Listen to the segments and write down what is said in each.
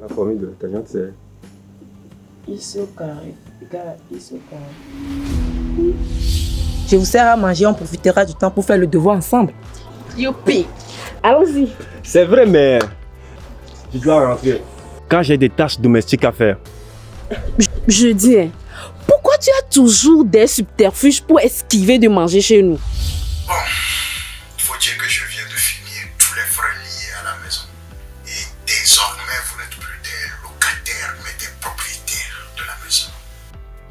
La formule de la tangente, c'est... Ici au carré égale ici au carré. Je vous sers à manger, on profitera du temps pour faire le devoir ensemble. Youpi! Allons-y. C'est vrai, mais... Je dois rentrer. Quand j'ai des tâches domestiques à faire. Je dis, hein, pourquoi tu as toujours des subterfuges pour esquiver de manger chez nous? Bon, il faut dire que je viens de finir tous les frais liés à la maison. Et désormais, vous n'êtes plus des locataires, mais des propriétaires de la maison.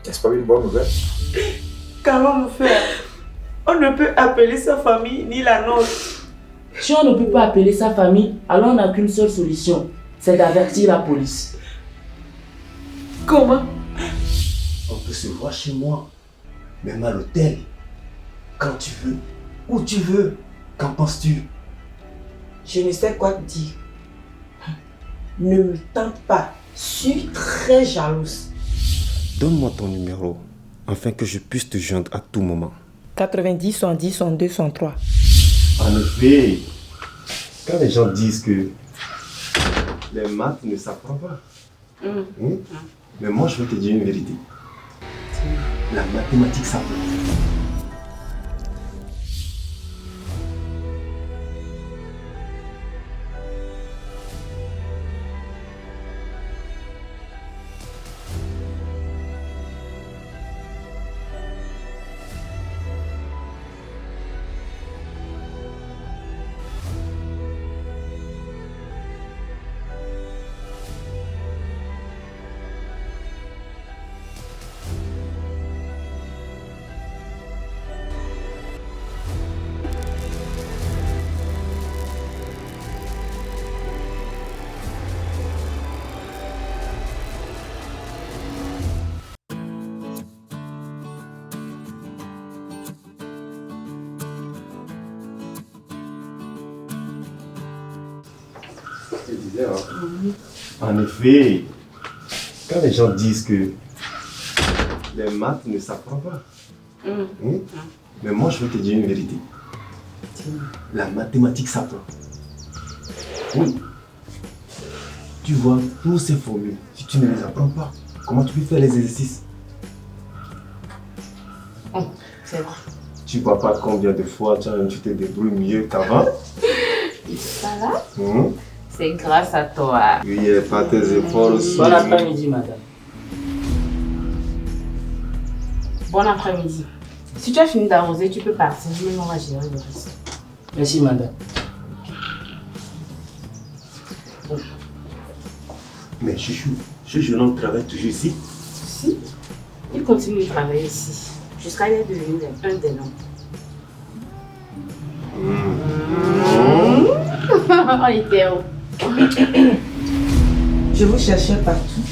N'est-ce pas une bonne nouvelle? Qu'allons-nous faire? On ne peut appeler sa famille ni la nôtre. Si on ne peut pas appeler sa famille, alors on n'a qu'une seule solution, c'est d'avertir la police. Comment? On peut se voir chez moi, même à l'hôtel, quand tu veux, où tu veux. Qu'en penses-tu? Je ne sais quoi te dire. Ne me tente pas. Je suis très jalouse. Donne-moi ton numéro, afin que je puisse te joindre à tout moment. 90, 110, 102, 103. En effet, quand les gens disent que les maths ne s'apprennent pas, mais moi je vais te dire une vérité. La mathématique s'apprend. Je te disais, en effet, quand les gens disent que les maths ne s'apprennent pas, mais moi je vais te dire une vérité. La mathématique s'apprend. Oui. Tu vois, tous ces formules, si tu ne les apprends pas, comment tu peux faire les exercices? C'est vrai. Tu vois pas combien de fois tu te débrouilles mieux qu'avant? Et ça là, Hum? c'est grâce à toi. Oui, pas tes efforts aussi. Bon après-midi, madame. Bon après-midi. Si tu as fini d'arroser, tu peux partir. Je m'en vais gérer le reste. Merci, madame. Mais chouchou, ce jeune homme travaille toujours ici. Si, il continue de travailler ici. Jusqu'à il est devenu un des noms. Oh, il était haut. Je vous cherchais partout.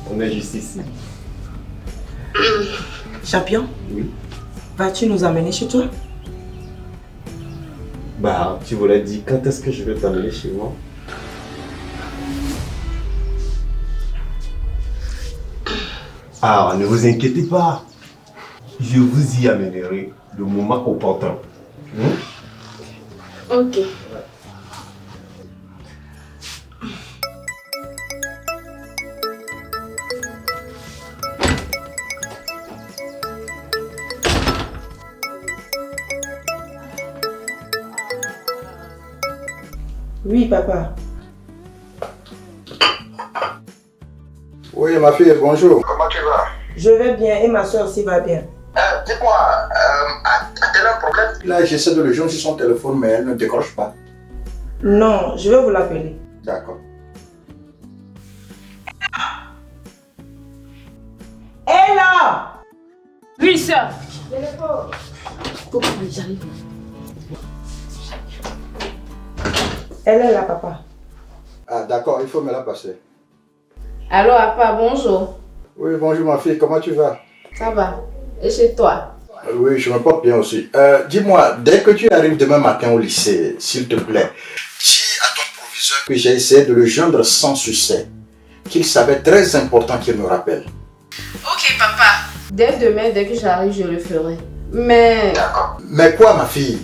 On est juste ici. Champion, Oui. vas-tu nous amener chez toi? Bah, tu voulais dire quand est-ce que je vais t'amener chez moi? Ah, ne vous inquiétez pas. Je vous y amènerai le moment opportun. Ok. Oui, papa. Oui, ma fille, bonjour. Comment tu vas? Je vais bien et ma soeur aussi va bien. Dis-moi, a-t-elle un problème? Là, j'essaie de le joindre sur son téléphone, mais elle ne décroche pas. Non, je vais vous l'appeler. D'accord. Hé là! Oui, sœur. J'arrive. Elle est là, papa. Ah, d'accord, il faut me la passer. Allô, papa, bonjour. Oui, bonjour ma fille, comment tu vas? Ça va? Et chez toi? Oui, je me porte bien aussi. Dis-moi, dès que tu arrives demain matin au lycée, s'il te plaît, dis à ton proviseur que j'ai essayé de le joindre sans succès. Qu'il savait très important qu'il me rappelle. Ok, papa. Dès demain, dès que j'arrive, je le ferai. Mais... D'accord. Mais quoi, ma fille?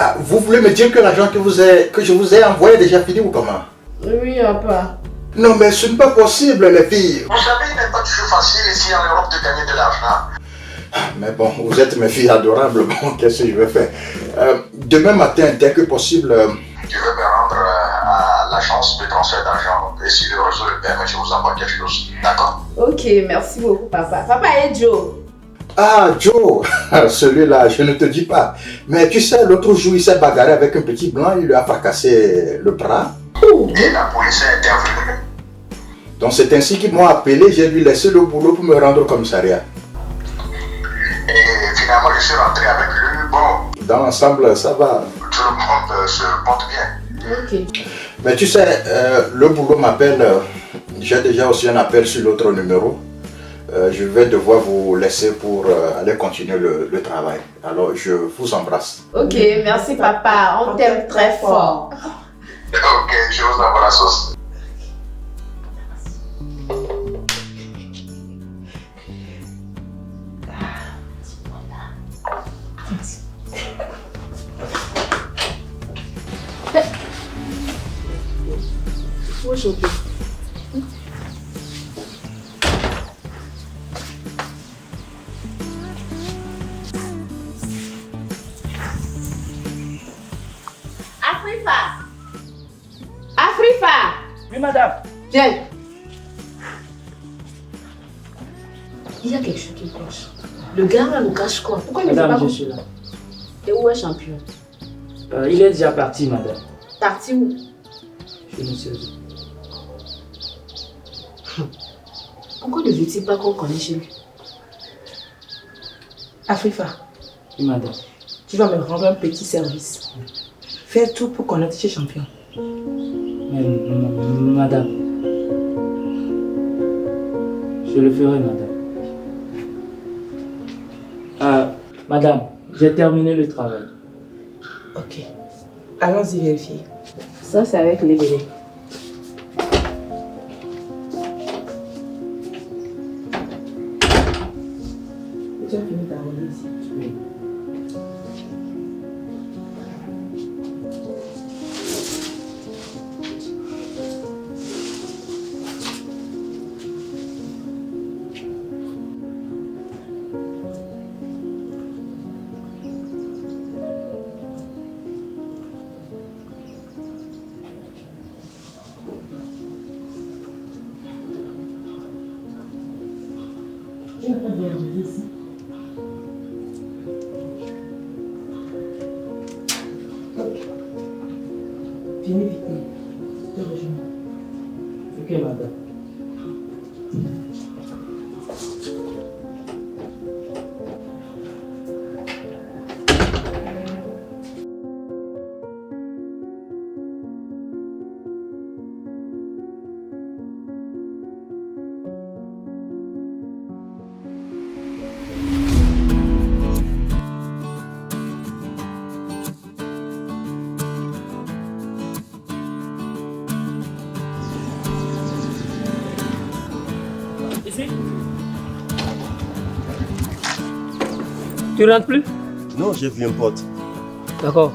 Ah, vous voulez me dire que l'argent que je vous ai envoyé est déjà fini ou comment? Oui, papa. Non, mais ce n'est pas possible, les filles. Vous savez, il n'est pas toujours facile ici en Europe de gagner de l'argent. Mais bon, vous êtes mes filles adorables. Bon, qu'est-ce que je vais faire? Demain matin, dès que possible, je vais me rendre à l'agence de transfert d'argent. Et si le réseau le permet, je vous envoie quelque chose. D'accord? Ok, merci beaucoup, papa. Papa et Joe. Ah, Joe, celui-là, je ne te dis pas. Mais tu sais, l'autre jour, il s'est bagarré avec un petit blanc, il lui a fracassé le bras. Et la police est intervenue. Donc c'est ainsi qu'ils m'ont appelé, j'ai dû laisser le boulot pour me rendre au commissariat. Et finalement, je suis rentré avec lui. Bon, dans l'ensemble, ça va. Tout le monde se porte bien. Ok. Mais tu sais, le boulot m'appelle. J'ai déjà aussi un appel sur l'autre numéro. Je vais devoir vous laisser pour aller continuer le travail. Alors, je vous embrasse. Ok, merci papa. On t'aime très fort. Ok, je vous envoie la sauce. Aujourd'hui. Afrifa! Afrifa! Oui, madame. Viens. Il y a quelque chose qui cloche. Le gars là nous cache quoi? Pourquoi il ne veut pas Madame, je suis là. Et où est champion? Il est déjà parti, madame. Parti où? Chez monsieur. Pourquoi ne veut-il pas qu'on connaisse chez lui? Afrifa, Oui, madame. tu vas me rendre un petit service. Fais tout pour connaître chez champion. Mais, madame. Je le ferai, madame. Madame, j'ai terminé le travail. Ok. Allons-y vérifier. Ça, c'est avec les bébés. Tu as fini ta rôle ici. Oui. Viens vite. Je te rejoins. Ok, madame. Ici? Tu rentres plus? Non, j'ai vu un pote. D'accord.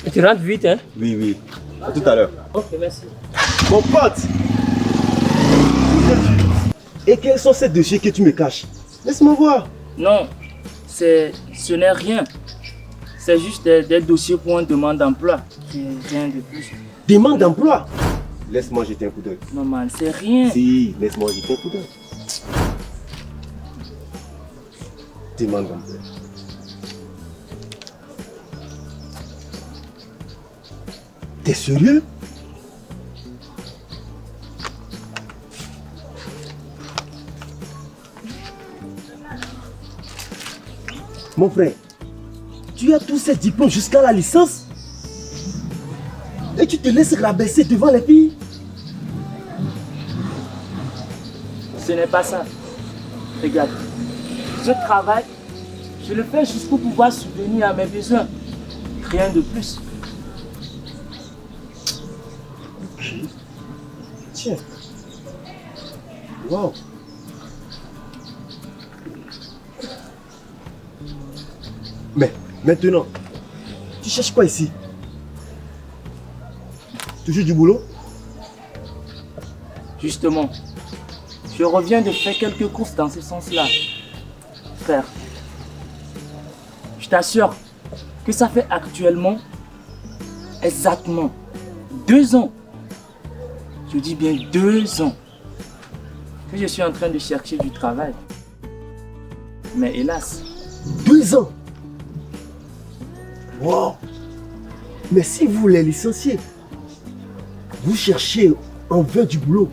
Et tu rentres vite, hein? Oui, oui. À tout à l'heure. Ok, merci. Mon pote! Et quels sont ces dossiers que tu me caches? Laisse-moi voir. Non, ce n'est rien. C'est juste des dossiers pour une demande d'emploi. Rien de plus. Demande d'emploi? Laisse-moi jeter un coup d'œil. Non, man, c'est rien. Si, laisse-moi jeter un coup d'œil. Demande d'emploi. T'es sérieux? Mon frère, tu as tous ces diplômes jusqu'à la licence et tu te laisses rabaisser devant les filles? Ce n'est pas ça. Regarde, je travaille, je le fais juste pour pouvoir subvenir à mes besoins. Rien de plus. Tiens. Wow. Mais maintenant, tu cherches quoi ici? Toujours du boulot? Justement, je reviens de faire quelques courses dans ce sens-là. Frère, je t'assure que ça fait actuellement exactement 2 ans. Je dis bien 2 ans que je suis en train de chercher du travail. Mais hélas, 2 ans? Wow! Mais si vous les licenciez, vous cherchez en vain du boulot.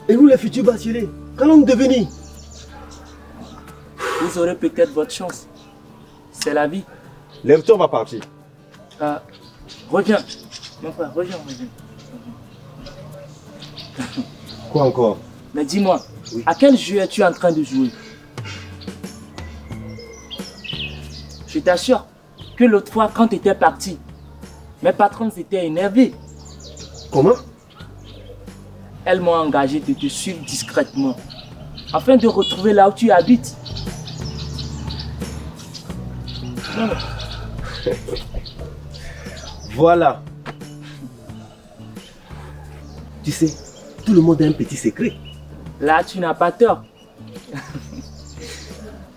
Et nous les futurs bacheliers, qu'allons-nous devenir? vous aurez peut-être votre chance. C'est la vie. Lève-toi, on va partir. Reviens. Mon frère, reviens. Quoi encore? Mais dis-moi, Oui. à quel jeu es-tu en train de jouer? Je t'assure que l'autre fois, quand tu étais parti, mes patrons étaient énervés. Comment? Elles m'ont engagé de te suivre discrètement, afin de retrouver là où tu habites. Non. Voilà. Tu sais, tout le monde a un petit secret. Là, tu n'as pas tort.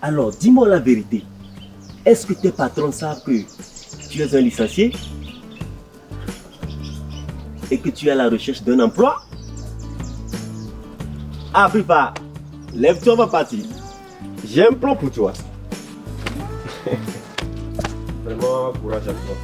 Alors, dis-moi la vérité. Est-ce que tes patrons savent que tu es un licencié et que tu es à la recherche d'un emploi? Ah, Pipa, lève-toi, on va partir. J'ai un plan pour toi. Vraiment, courage à toi.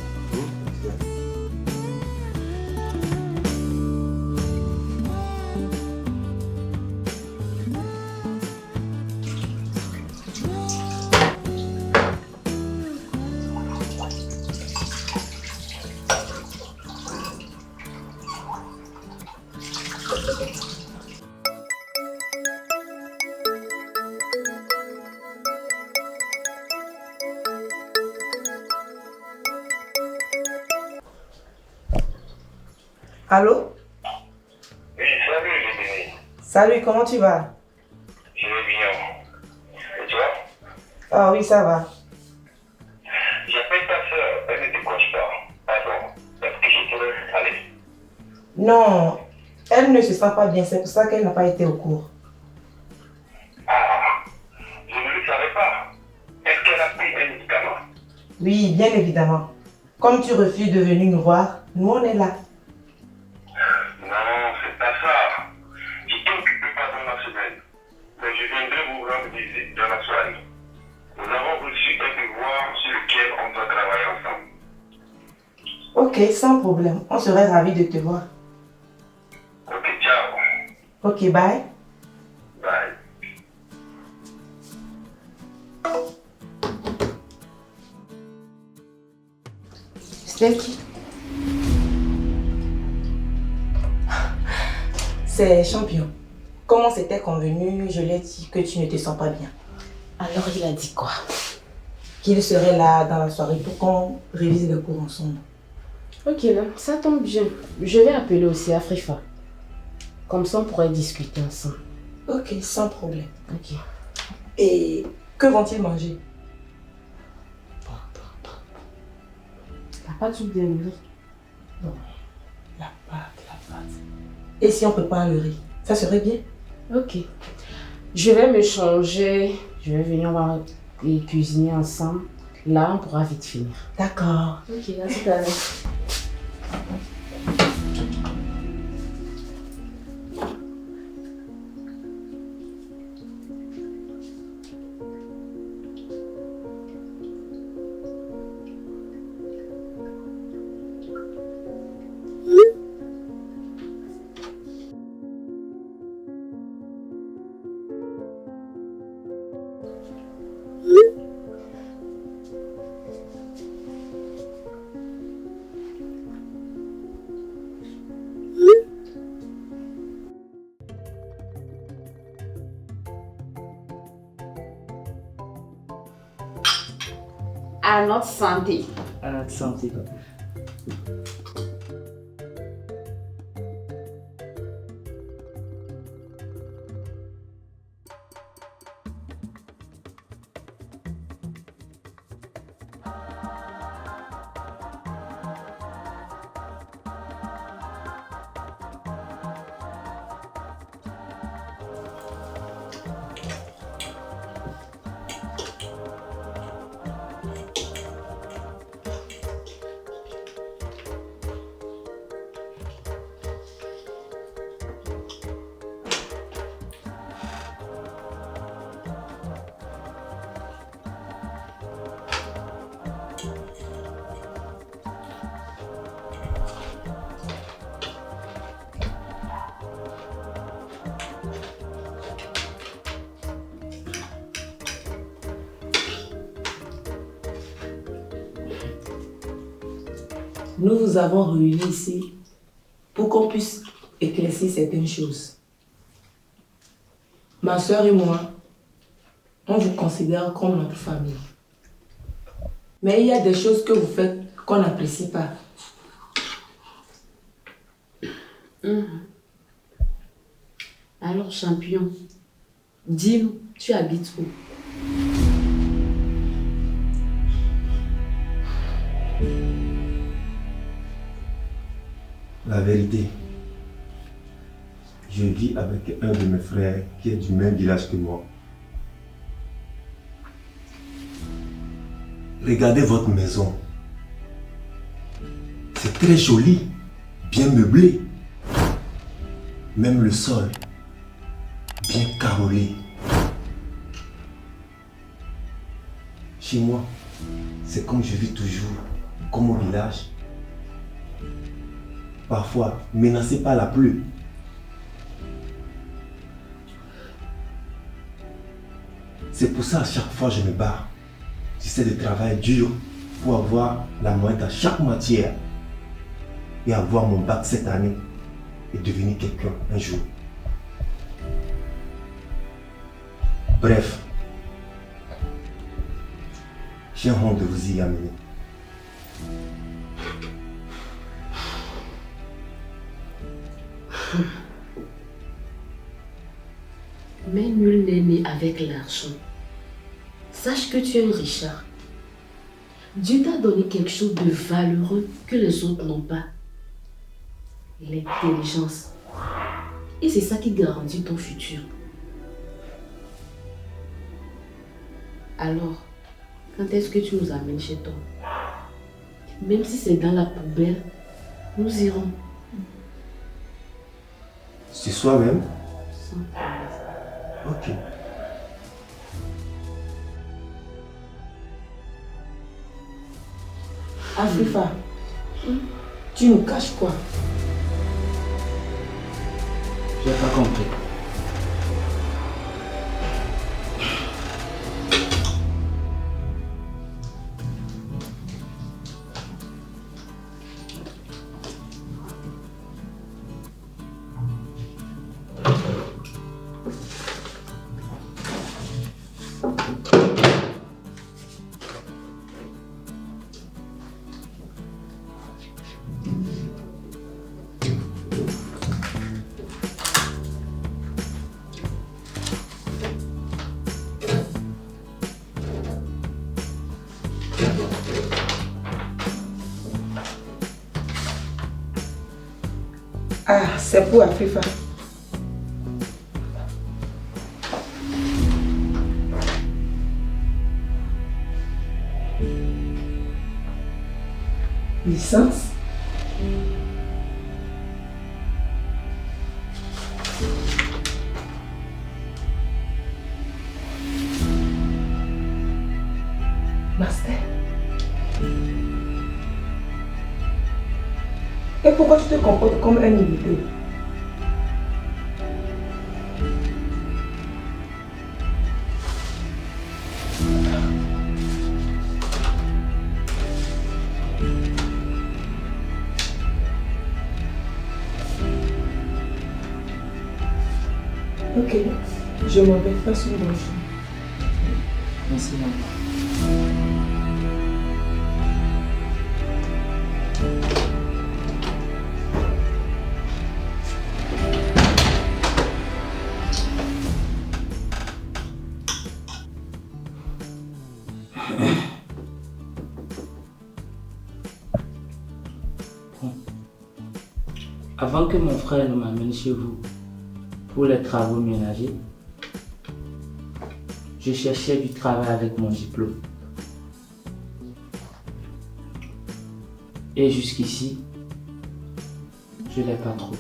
Allô? Oui, salut les amis. Salut, comment tu vas? Je vais bien. Et toi? Ah oui, ça va. J'appelle ta soeur, elle ne décroche pas. Pardon, est-ce que je pourrais aller? Non, elle ne se sent pas bien, c'est pour ça qu'elle n'a pas été au cours. Ah, je ne le savais pas. Est-ce qu'elle a pris un médicament? Oui, bien évidemment. Comme tu refuses de venir nous voir, nous on est là. Non, c'est pas ça. Je t'occupe pas dans la semaine. Mais je viendrai vous rendre visite dans la soirée. Nous avons reçu un devoir sur lequel on doit travailler ensemble. Ok, sans problème. On serait ravis de te voir. Ok, ciao. Ok, bye. Bye. C'est qui? C'est Champion. Comme on s'était convenu, je lui ai dit que tu ne te sens pas bien. Alors il a dit quoi? Qu'il serait là dans la soirée pour qu'on révise les cours ensemble. Ok, là, ça tombe bien. Je vais appeler aussi Afrifa. Comme ça, on pourrait discuter ensemble. Ok, sans problème. Ok. Et que vont-ils manger? T'as pas tout bien nourri? Non, la pâte. Et si on prépare le riz, ça serait bien? Ok. Je vais me changer. Je vais venir voir et cuisiner ensemble. Là, on pourra vite finir. D'accord. Ok, à tout à l'heure. À notre santé. À notre santé. nous vous avons réunis ici pour qu'on puisse éclaircir certaines choses. Ma soeur et moi, on vous considère comme notre famille. Mais il y a des choses que vous faites qu'on n'apprécie pas. Alors, champion, dis-nous, tu habites où? La vérité, je vis avec un de mes frères qui est du même village que moi. Regardez votre maison. C'est très joli, bien meublé. Même le sol, bien carrelé. Chez moi, c'est comme je vis toujours, comme au village. Parfois, menacé par la pluie. C'est pour ça, à chaque fois, je me bats. J'essaie de travailler dur pour avoir la moyenne dans chaque matière et avoir mon bac cette année et devenir quelqu'un un jour. Bref, j'ai honte de vous y amener. Mais nul n'est né avec l'argent. Sache que tu es un Richard. Dieu t'a donné quelque chose de valeureux que les autres n'ont pas. L'intelligence. Et c'est ça qui garantit ton futur. Alors, quand est-ce que tu nous amènes chez toi? Même si c'est dans la poubelle, nous irons. C'est soi-même? Sans problème. Ok. Afrifa, tu nous caches quoi? J'ai pas compris. Ah, c'est pour Afrifa. Licence? Master? Et pourquoi tu te comportes comme un invité? Ok, je m'en vais, passe une bonne journée. Merci, maman. Avant que mon frère ne m'amène chez vous pour les travaux ménagers, je cherchais du travail avec mon diplôme. Et jusqu'ici, je ne l'ai pas trouvé.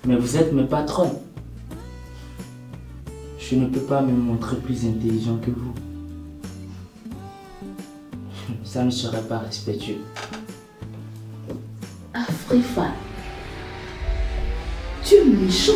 Mais vous êtes mes patronnes. Je ne peux pas me montrer plus intelligent que vous. Ça ne serait pas respectueux. Afrifa, tu es méchant.